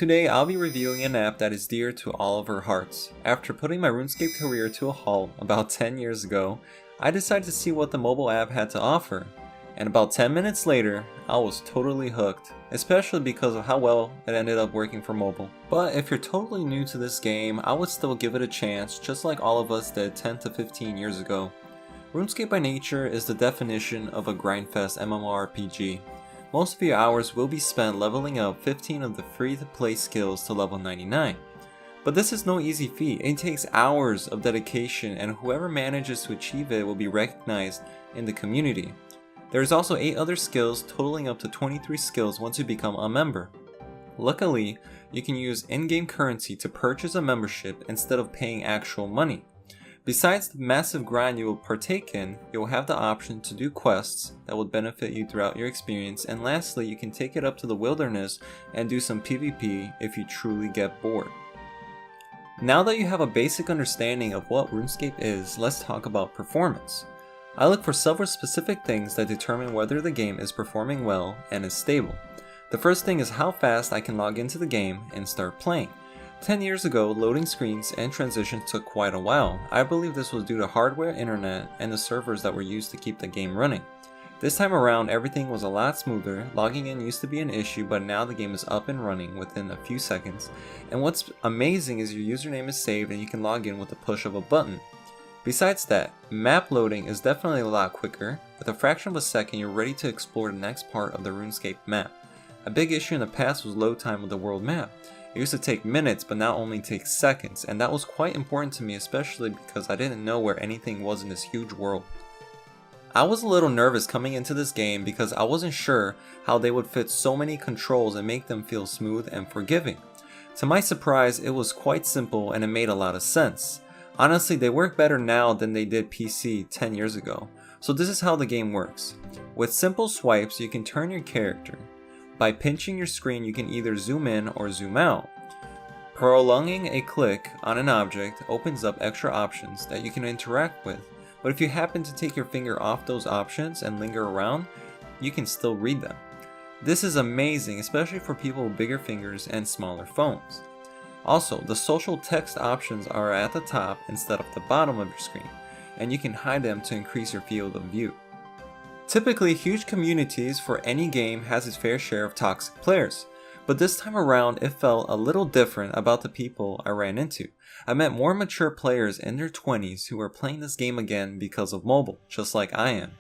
Today I'll be reviewing an app that is dear to all of our hearts. After putting my Runescape career to a halt about 10 years ago, I decided to see what the mobile app had to offer. And about 10 minutes later, I was totally hooked, especially because of how well it ended up working for mobile. But if you're totally new to this game, I would still give it a chance, just like all of us did 10 to 15 years ago. Runescape by nature is the definition of a grindfest MMORPG. Most of your hours will be spent leveling up 15 of the free-to-play skills to level 99. But this is no easy feat. It takes hours of dedication, and whoever manages to achieve it will be recognized in the community. There is also 8 other skills, totaling up to 23 skills once you become a member. Luckily, you can use in-game currency to purchase a membership instead of paying actual money. Besides the massive grind you will partake in, you will have the option to do quests that will benefit you throughout your experience, and lastly, you can take it up to the wilderness and do some PvP if you truly get bored. Now that you have a basic understanding of what RuneScape is, let's talk about performance. I look for several specific things that determine whether the game is performing well and is stable. The first thing is how fast I can log into the game and start playing. 10 years ago, loading screens and transitions took quite a while. I believe this was due to hardware, internet, and the servers that were used to keep the game running. This time around, everything was a lot smoother. Logging in used to be an issue, but now the game is up and running within a few seconds. And what's amazing is your username is saved and you can log in with the push of a button. Besides that, map loading is definitely a lot quicker. With a fraction of a second, you're ready to explore the next part of the RuneScape map. A big issue in the past was load time with the world map. It used to take minutes, but now only takes seconds, and that was quite important to me, especially because I didn't know where anything was in this huge world. I was a little nervous coming into this game because I wasn't sure how they would fit so many controls and make them feel smooth and forgiving. To my surprise, it was quite simple and it made a lot of sense. Honestly, they work better now than they did PC 10 years ago. So this is how the game works. With simple swipes, you can turn your character. By pinching your screen, you can either zoom in or zoom out. Prolonging a click on an object opens up extra options that you can interact with, but if you happen to take your finger off those options and linger around, you can still read them. This is amazing, especially for people with bigger fingers and smaller phones. Also, the social text options are at the top instead of the bottom of your screen, and you can hide them to increase your field of view. Typically, huge communities for any game has its fair share of toxic players, but this time around it felt a little different about the people I ran into. I met more mature players in their 20s who were playing this game again because of mobile, just like I am.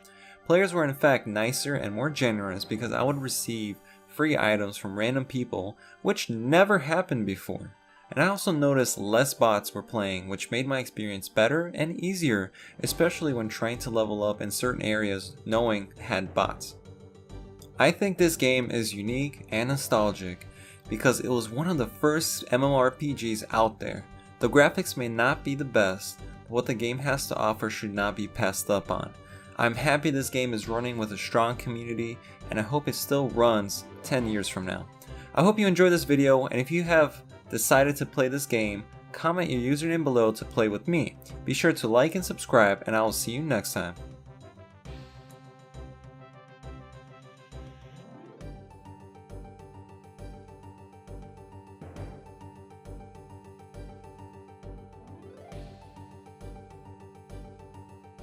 Players were in fact nicer and more generous because I would receive free items from random people, which never happened before. And I also noticed less bots were playing, which made my experience better and easier, especially when trying to level up in certain areas knowing it had bots. I think this game is unique and nostalgic because it was one of the first MMORPGs out there. The graphics may not be the best, but what the game has to offer should not be passed up on. I'm happy this game is running with a strong community, and I hope it still runs 10 years from now. I hope you enjoyed this video, and if you have decided to play this game, comment your username below to play with me. Be sure to like and subscribe, and I will see you next time.